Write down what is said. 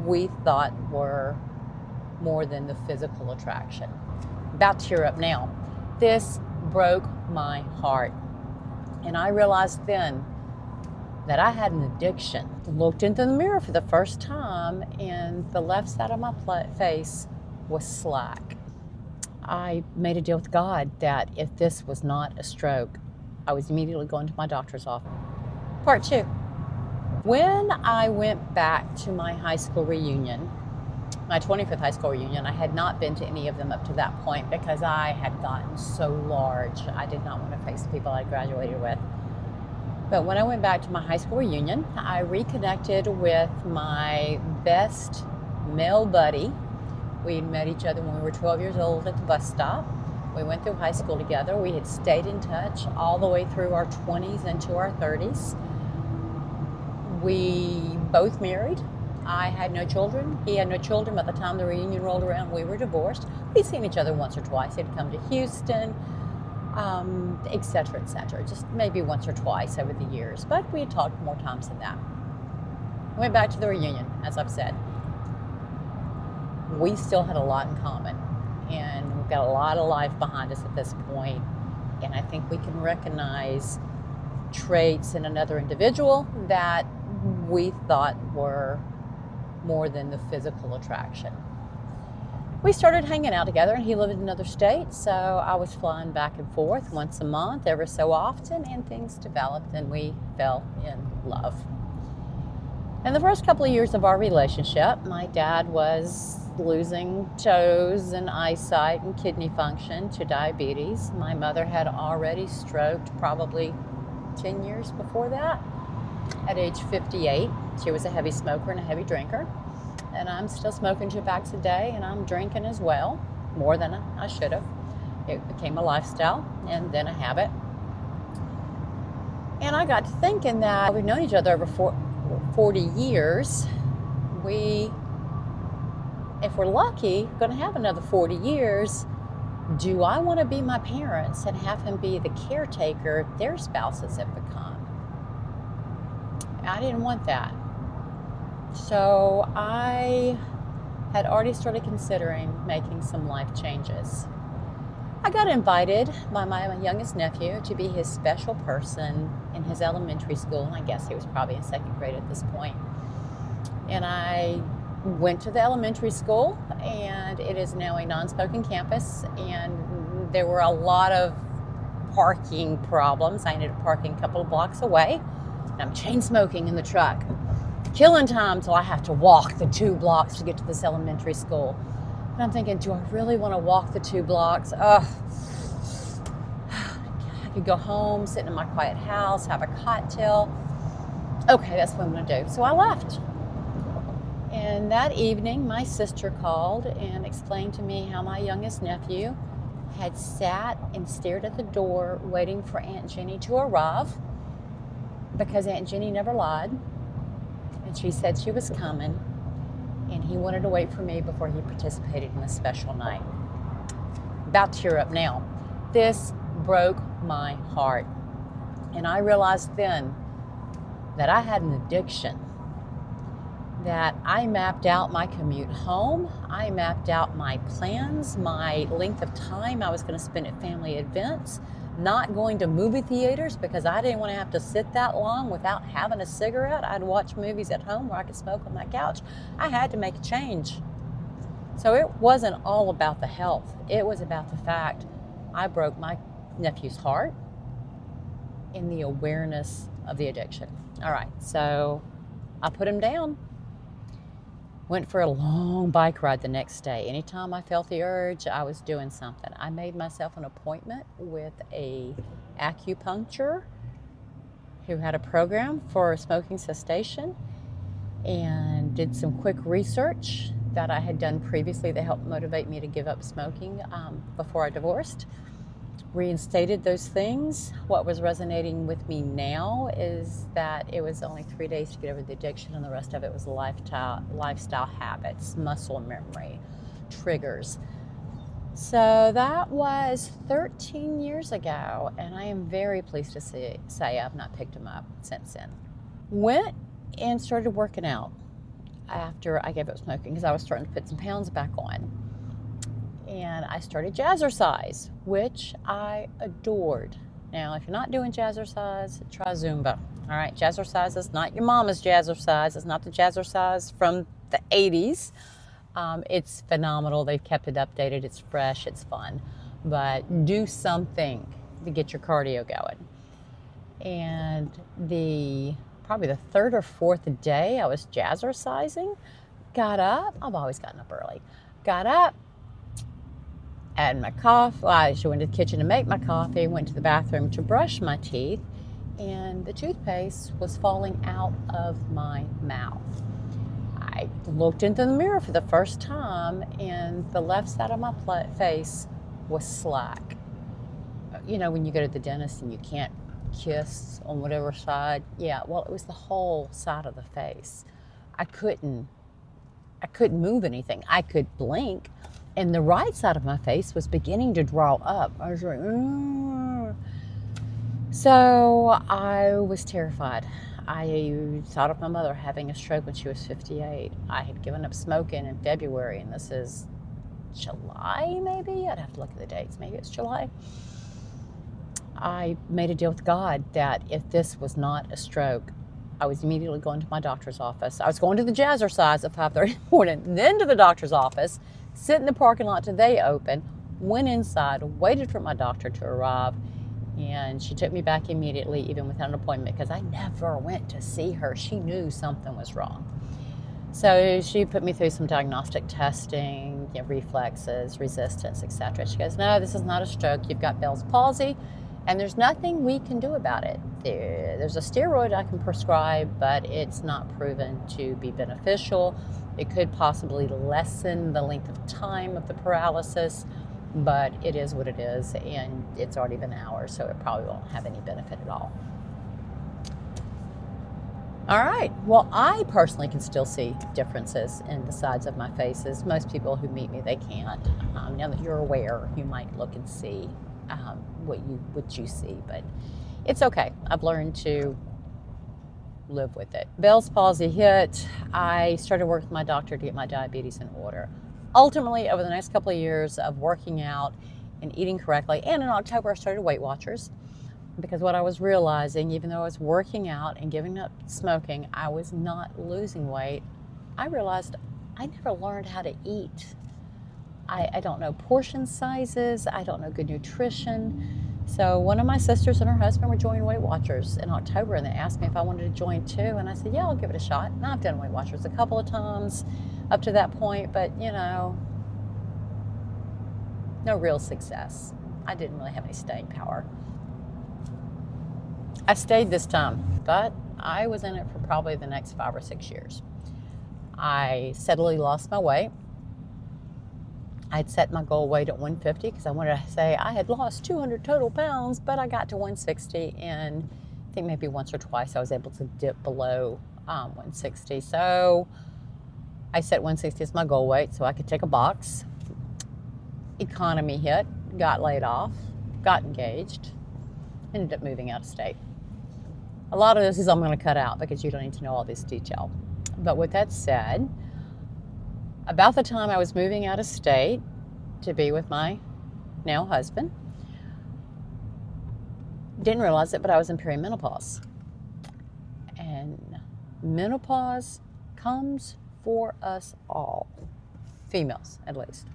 we thought were more than the physical attraction. About to tear up now. This broke my heart. And I realized then that I had an addiction. Looked into the mirror for the first time, and the left side of my face was slack. I made a deal with God that if this was not a stroke, I was immediately going to my doctor's office. Part 2. When I went back to my high school reunion, my 25th high school reunion, I had not been to any of them up to that point because I had gotten so large. I did not want to face the people I graduated with. But when I went back to my high school reunion, I reconnected with my best male buddy. We had met each other when we were 12 years old at the bus stop. We went through high school together. We had stayed in touch all the way through our 20s into our 30s. We both married. I had no children. He had no children. By the time the reunion rolled around, we were divorced. We'd seen each other once or twice. He'd come to Houston, et cetera, just maybe once or twice over the years. But we had talked more times than that. Went back to the reunion, as I've said. We still had a lot in common. And we've got a lot of life behind us at this point. And I think we can recognize traits in another individual that we thought were more than the physical attraction. We started hanging out together, and he lived in another state, so I was flying back and forth once a month, ever so often, and things developed, and we fell in love. In the first couple of years of our relationship, my dad was losing toes and eyesight and kidney function to diabetes. My mother had already stroked probably 10 years before that. At age 58, she was a heavy smoker and a heavy drinker. And I'm still smoking 2 packs a day, and I'm drinking as well, more than I should have. It became a lifestyle and then a habit. And I got to thinking that we've known each other over 40 years. If we're lucky, going to have another 40 years. Do I want to be my parents and have him be the caretaker their spouses have become? I didn't want that. So I had already started considering making some life changes. I got invited by my youngest nephew to be his special person in his elementary school, and I guess he was probably in 2nd grade at this point. And I went to the elementary school, and it is now a non-smoking campus, and there were a lot of parking problems. I ended up parking a couple of blocks away, and I'm chain smoking in the truck, killing time till I have to walk the 2 blocks to get to this elementary school. And I'm thinking, do I really want to walk the 2 blocks? I could go home, sit in my quiet house, have a cocktail. Okay, that's what I'm going to do. So I left. And that evening, my sister called and explained to me how my youngest nephew had sat and stared at the door waiting for Aunt Jenny to arrive, because Aunt Jenny never lied. And she said she was coming, and he wanted to wait for me before he participated in a special night. About to tear up now. This broke my heart. And I realized then that I had an addiction, that I mapped out my commute home. I mapped out my plans, my length of time I was going to spend at family events, not going to movie theaters because I didn't want to have to sit that long without having a cigarette. I'd watch movies at home where I could smoke on my couch. I had to make a change. So it wasn't all about the health. It was about the fact I broke my nephew's heart in the awareness of the addiction. All right, so I put him down. Went for a long bike ride the next day. Anytime I felt the urge, I was doing something. I made myself an appointment with a acupuncturist who had a program for smoking cessation, and did some quick research that I had done previously that helped motivate me to give up smoking before I divorced. Reinstated those things. What was resonating with me now is that it was only 3 days to get over the addiction, and the rest of it was lifestyle habits, muscle memory, triggers. So that was 13 years ago, and I am very pleased to say I've not picked them up since then. Went and started working out. after I gave up smoking because I was starting to put some pounds back on. And I started jazzercise, which I adored. Now, if you're not doing jazzercise, try Zumba. All right, jazzercise is not your mama's jazzercise. It's not the jazzercise from the 80s. It's phenomenal. They've kept it updated. It's fresh. It's fun. But do something to get your cardio going. And probably the third or fourth day I was jazzercising, got up. I've always gotten up early. Got up, had my coffee. I went to the kitchen to make my coffee, went to the bathroom to brush my teeth, and the toothpaste was falling out of my mouth. I looked into the mirror for the first time, and the left side of my face was slack. You know, when you go to the dentist and you can't kiss on whatever side? Yeah, well, it was the whole side of the face. I couldn't move anything. I could blink, and the right side of my face was beginning to draw up. I was like, So I was terrified. I thought of my mother having a stroke when she was 58. I had given up smoking in February, and this is July, maybe? I'd have to look at the dates. Maybe it's July. I made a deal with God that if this was not a stroke, I was immediately going to my doctor's office. I was going to the jazzercise at 5:30 in the morning, then to the doctor's office, sit in the parking lot till they open, went inside, waited for my doctor to arrive, and she took me back immediately, even without an appointment, because I never went to see her. She knew something was wrong. So she put me through some diagnostic testing, reflexes, resistance, etc. She goes, no, this is not a stroke. You've got Bell's palsy, and there's nothing we can do about it. There's a steroid I can prescribe, but it's not proven to be beneficial. It could possibly lessen the length of time of the paralysis, but it is what it is, and it's already been hours, so it probably won't have any benefit at all. All right, well, I personally can still see differences in the sides of my faces. Most people who meet me, they can't. Now that you're aware, you might look and see what you see, but it's okay. I've learned to live with it. Bell's palsy hit. I started working with my doctor to get my diabetes in order. Ultimately, over the next couple of years of working out and eating correctly, and in October I started Weight Watchers, because what I was realizing, even though I was working out and giving up smoking, I was not losing weight. I realized I never learned how to eat. I don't know portion sizes. I don't know good nutrition. So one of my sisters and her husband were joining Weight Watchers in October, and they asked me if I wanted to join too. And I said, yeah, I'll give it a shot. And I've done Weight Watchers a couple of times up to that point, but no real success. I didn't really have any staying power. I stayed this time, but I was in it for probably the next 5 or 6 years. I steadily lost my weight. I'd set my goal weight at 150 because I wanted to say I had lost 200 total pounds, but I got to 160, and I think maybe once or twice I was able to dip below 160. So I set 160 as my goal weight so I could take a box. Economy hit, got laid off, got engaged, ended up moving out of state. A lot of this is I'm going to cut out because you don't need to know all this detail. But with that said, about the time I was moving out of state to be with my now husband, didn't realize it, but I was in perimenopause. And menopause comes for us all, females at least.